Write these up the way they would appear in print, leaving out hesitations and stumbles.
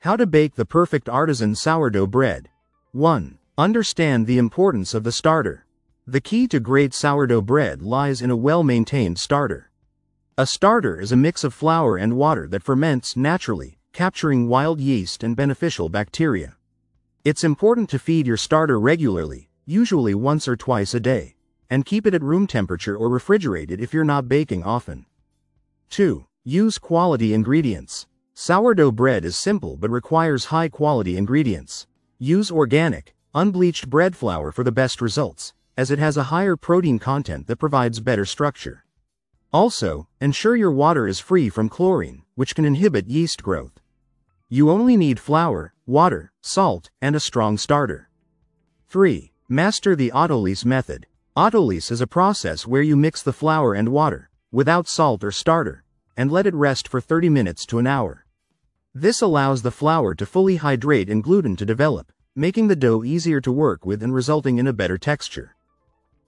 How to bake the perfect artisan sourdough bread. 1. Understand the importance of the starter. The key to great sourdough bread lies in a well-maintained starter. A starter is a mix of flour and water that ferments naturally, capturing wild yeast and beneficial bacteria. It's important to feed your starter regularly, usually once or twice a day, and keep it at room temperature or refrigerate it if you're not baking often. 2. Use quality ingredients. Sourdough bread is simple but requires high-quality ingredients. Use organic, unbleached bread flour for the best results, as it has a higher protein content that provides better structure. Also, ensure your water is free from chlorine, which can inhibit yeast growth. You only need flour, water, salt, and a strong starter. 3. Master the autolyse method. Autolyse is a process where you mix the flour and water, without salt or starter, and let it rest for 30 minutes to an hour. This allows the flour to fully hydrate and gluten to develop, making the dough easier to work with and resulting in a better texture.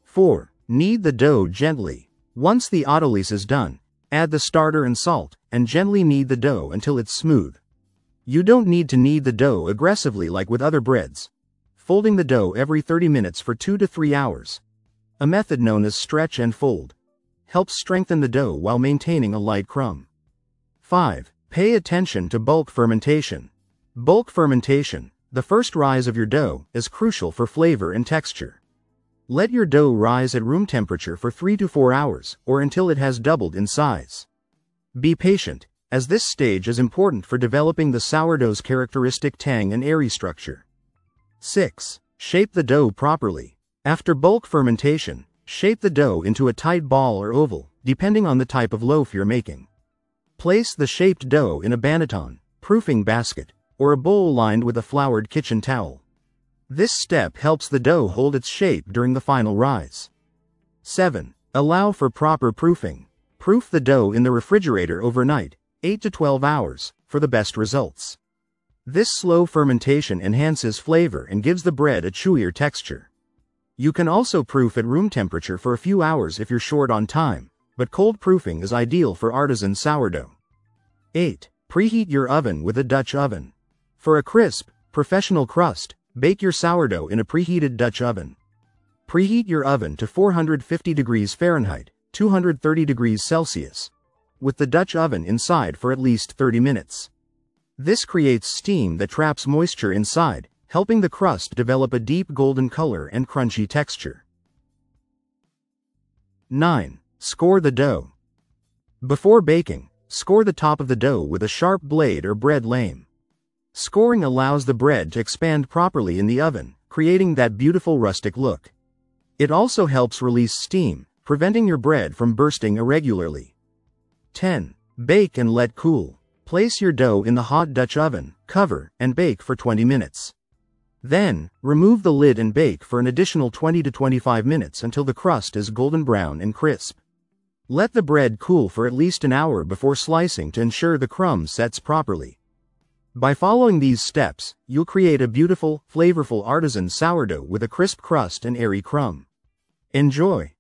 4. Knead the dough gently. Once the autolyse is done, add the starter and salt, and gently knead the dough until it's smooth. You don't need to knead the dough aggressively like with other breads. Folding the dough every 30 minutes for 2 to 3 hours, a method known as stretch and fold, helps strengthen the dough while maintaining a light crumb. 5. Pay attention to bulk fermentation. Bulk fermentation, the first rise of your dough, is crucial for flavor and texture. Let your dough rise at room temperature for 3 to 4 hours, or until it has doubled in size. Be patient, as this stage is important for developing the sourdough's characteristic tang and airy structure. 6. Shape the dough properly. After bulk fermentation, shape the dough into a tight ball or oval, depending on the type of loaf you're making. Place the shaped dough in a banneton, proofing basket, or a bowl lined with a floured kitchen towel. This step helps the dough hold its shape during the final rise. 7. Allow for proper proofing. Proof the dough in the refrigerator overnight, 8 to 12 hours, for the best results. This slow fermentation enhances flavor and gives the bread a chewier texture. You can also proof at room temperature for a few hours if you're short on time, but cold proofing is ideal for artisan sourdough. 8. Preheat your oven with a Dutch oven. For a crisp, professional crust, bake your sourdough in a preheated Dutch oven. Preheat your oven to 450 degrees Fahrenheit, 230 degrees Celsius, with the Dutch oven inside for at least 30 minutes. This creates steam that traps moisture inside, helping the crust develop a deep golden color and crunchy texture. 9. Score the dough. Before baking, score the top of the dough with a sharp blade or bread lame. Scoring allows the bread to expand properly in the oven, creating that beautiful rustic look. It also helps release steam, preventing your bread from bursting irregularly. 10. Bake and let cool. Place your dough in the hot Dutch oven, cover, and bake for 20 minutes. Then, remove the lid and bake for an additional 20 to 25 minutes until the crust is golden brown and crisp. Let the bread cool for at least an hour before slicing to ensure the crumb sets properly. By following these steps, you'll create a beautiful, flavorful artisan sourdough with a crisp crust and airy crumb. Enjoy!